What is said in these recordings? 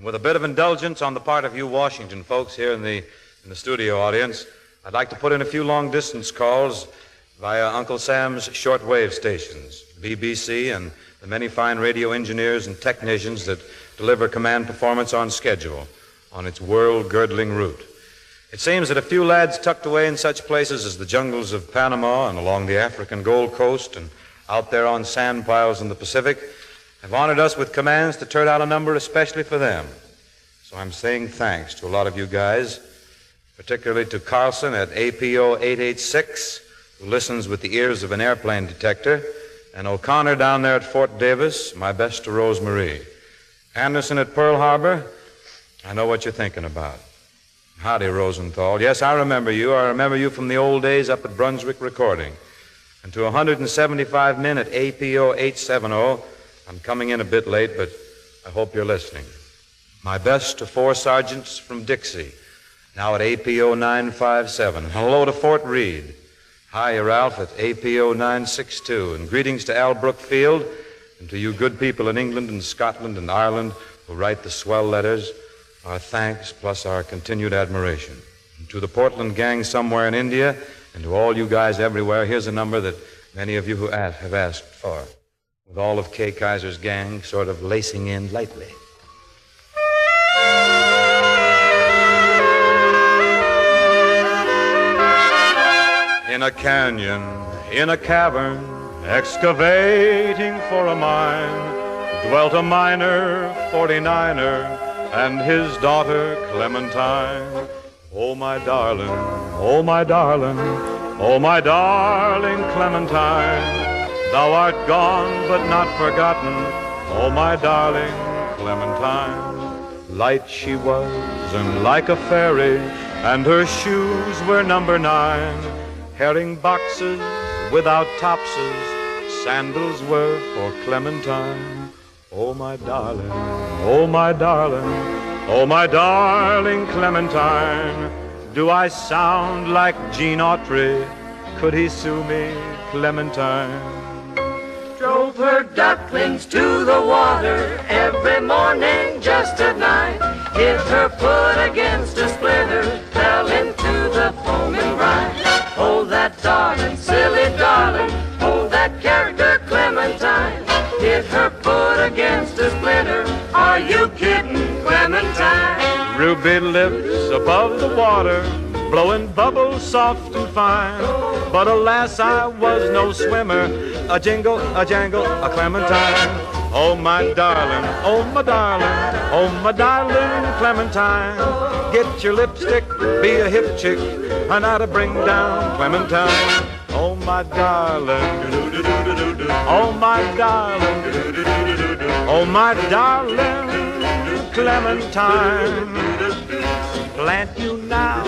And with a bit of indulgence on the part of you Washington folks here in the studio audience, I'd like to put in a few long-distance calls via Uncle Sam's shortwave stations, BBC, and the many fine radio engineers and technicians that deliver command performance on schedule on its world-girdling route. It seems that a few lads tucked away in such places as the jungles of Panama and along the African Gold Coast and out there on sand piles in the Pacific have honored us with commands to turn out a number especially for them. So I'm saying thanks to a lot of you guys, particularly to Carlson at APO 886, who listens with the ears of an airplane detector, and O'Connor down there at Fort Davis. My best to Rosemarie. Anderson at Pearl Harbor, I know what you're thinking about. Howdy, Rosenthal. Yes, I remember you. I remember you from the old days up at Brunswick Recording. And to 175 men at APO 870, I'm coming in a bit late, but I hope you're listening. My best to 4 sergeants from Dixie, now at APO 957. Hello to Fort Reed. Hi, Ralph at APO 962. And greetings to Al Brookfield and to you good people in England and Scotland and Ireland who write the swell letters. Our thanks plus our continued admiration. And to the Portland gang somewhere in India and to all you guys everywhere, here's a number that many of you who have asked for, with all of Kay Kyser's gang sort of lacing in lightly. In a canyon, in a cavern, excavating for a mine, dwelt a miner, 49er, and his daughter Clementine. Oh, my darling, oh, my darling, oh, my darling Clementine, thou art gone but not forgotten, oh, my darling Clementine. Light she was and like a fairy, and her shoes were number 9. Herring boxes without topses, sandals were for Clementine. Oh, my darling, oh, my darling, oh, my darling Clementine. Do I sound like Gene Autry? Could he sue me, Clementine? Drove her ducklings to the water every morning just at night. Hit her foot against a splinter, fell into the foaming brine. Oh, that darling, silly darling, oh, that character Clementine. Hit her foot against a splinter, are you kidding, Clementine? Ruby lips above the water, blowing bubbles soft and fine. But alas, I was no swimmer, a jingle, a jangle, a Clementine. Oh, my darling, oh, my darling, oh, my darling Clementine. Get your lipstick, be a hip chick, and now to bring down Clementine. Oh, my darling, oh, my darling, oh, my darling Clementine. Plant you now,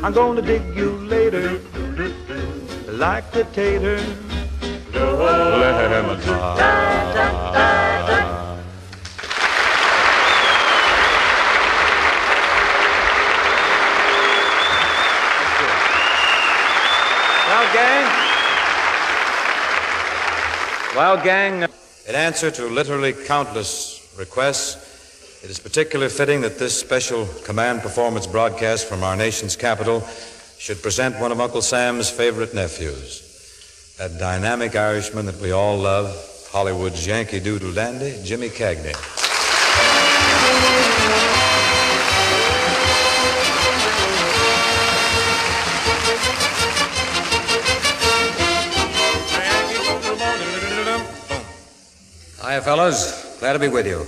I'm gonna dig you later, like the tater, Clementine. Well, gang, in answer to literally countless requests, it is particularly fitting that this special command performance broadcast from our nation's capital should present one of Uncle Sam's favorite nephews, that dynamic Irishman that we all love, Hollywood's Yankee Doodle Dandy, Jimmy Cagney. Hiya, fellas. Glad to be with you.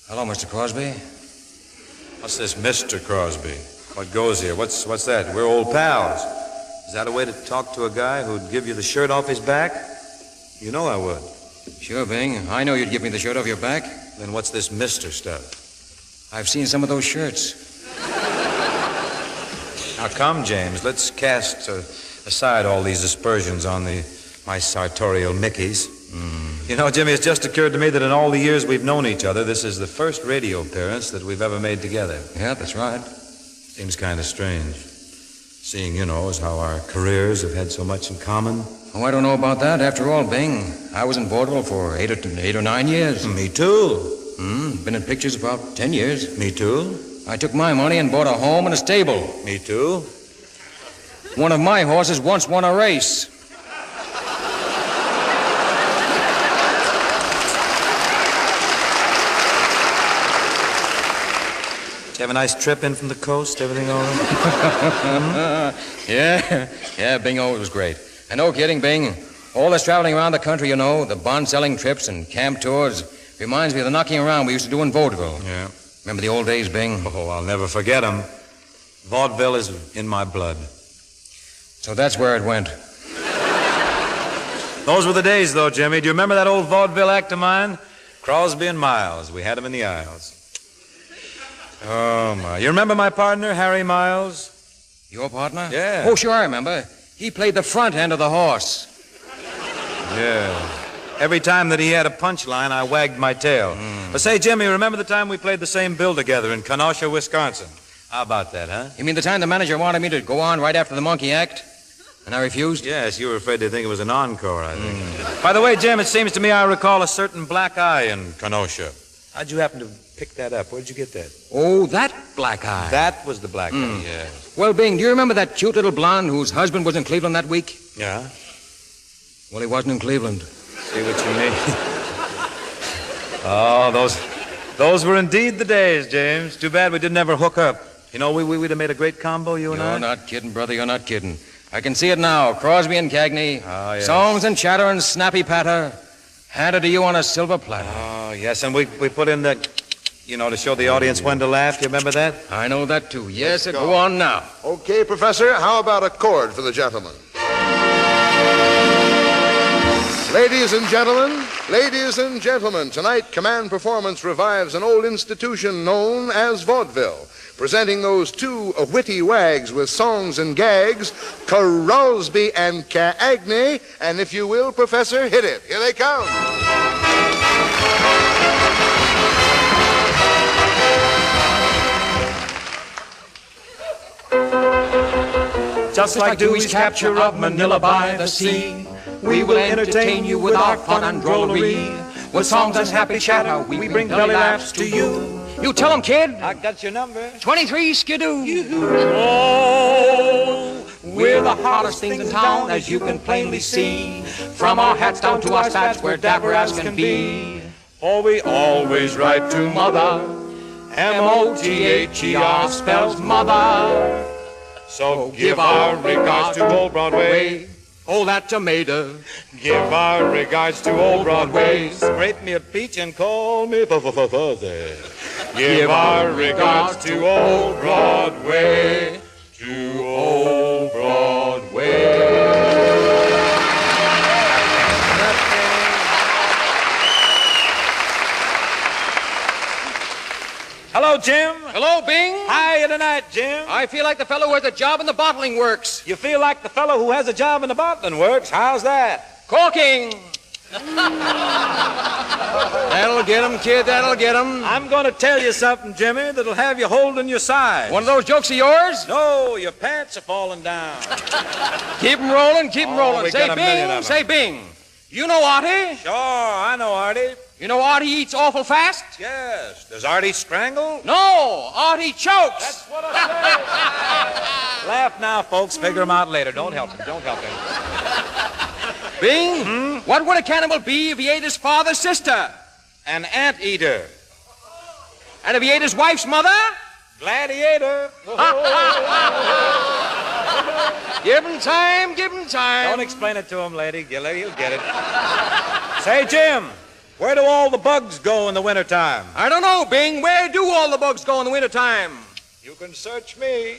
Hello, Mr. Crosby. What's this, Mr. Crosby? What goes here? What's that? We're old pals. Is that a way to talk to a guy who'd give you the shirt off his back? You know I would. Sure, Bing. I know you'd give me the shirt off your back. Then what's this Mr. stuff? I've seen some of those shirts. Now come, James. Let's cast aside all these aspersions on my sartorial Mickeys. You know, Jimmy, it's just occurred to me that in all the years we've known each other, this is the first radio appearance that we've ever made together. Yeah, that's right. Seems kind of strange, seeing, you know, as how our careers have had so much in common. Oh, I don't know about that. After all, Bing, I was in vaudeville for 8 or 9 years. Me too. Been in pictures about 10 years. Me too. I took my money and bought a home and a stable. Me too. One of my horses once won a race. Did you have a nice trip in from the coast? Everything all right? Yeah, Bingo, it was great. And no kidding, Bing. All this traveling around the country, the bond-selling trips and camp tours, reminds me of the knocking around we used to do in vaudeville. Yeah. Remember the old days, Bing? Oh, I'll never forget them. Vaudeville is in my blood. So that's where it went. Those were the days, though, Jimmy. Do you remember that old vaudeville act of mine? Crosby and Miles. We had them in the aisles. Oh, my. You remember my partner, Harry Miles? Your partner? Yeah. Oh, sure, I remember. He played the front end of the horse. Yeah. Every time that he had a punchline, I wagged my tail. But say, Jimmy, remember the time we played the same bill together in Kenosha, Wisconsin? How about that, huh? You mean the time the manager wanted me to go on right after the monkey act? And I refused? Yes, you were afraid they'd think it was an encore, I think. By the way, Jim, it seems to me I recall a certain black eye in Kenosha. How'd you happen to pick that up? Where'd you get that? Oh, that black eye. That was the black eye, yeah. Well, Bing, do you remember that cute little blonde whose husband was in Cleveland that week? Yeah? Well, he wasn't in Cleveland. See what you mean? Oh, those were indeed the days, James. Too bad we didn't ever hook up. We'd have made a great combo, you and I. You're not kidding, brother. You're not kidding. I can see it now. Crosby and Cagney. Oh, yes. Songs and chatter and snappy patter. Handed to you on a silver platter. Oh, yes, and we put in the, to show the audience when to laugh. You remember that? I know that, too. Yes, go on now. Okay, Professor, how about a chord for the gentleman? Ladies and gentlemen, tonight Command Performance revives an old institution known as vaudeville, presenting those two witty wags with songs and gags, Crosby and Cagney, and if you will, Professor, hit it. Here they come. Just like Dewey's capture of Manila by the sea, we will entertain you with our fun and drollery. With songs and happy chatter, we bring belly laughs to you. You tell him, kid. I got your number. 23 Skidoo. Oh, we're the hottest things in town, as you can plainly see. From our hats down to our spats, we're dapper as can be. For we always write to Mother. M-O-T-H-E-R spells mother. So give our regards to old Broadway. Oh, that tomato. Give our regards to old Broadway. Scrape me a peach and call me fuzzy. Give our regards to old Broadway. To old Broadway. Hello, Jim. Hello, Bing. Hiya tonight, Jim. I feel like the fellow who has a job in the bottling works. You feel like the fellow who has a job in the bottling works. How's that? Corking. That'll get him, kid. That'll get him. I'm going to tell you something, Jimmy, that'll have you holding your side. One of those jokes of yours? No, your pants are falling down. Keep 'em rolling, keep 'em rolling. We Say got a million of 'em. Bing, say Bing. You know Artie? Sure, I know Artie. You know Artie eats awful fast? Yes. Does Artie strangle? No, Artie chokes. That's what I say. Laugh now, folks. Figure him out later. Don't help him. Don't help him. Bing, what would a cannibal be if he ate his father's sister? An anteater. And if he ate his wife's mother? Gladiator. Give him time, give him time. Don't explain it to him, lady. He'll get it. Say, Jim, where do all the bugs go in the wintertime? I don't know, Bing. Where do all the bugs go in the wintertime? You can search me.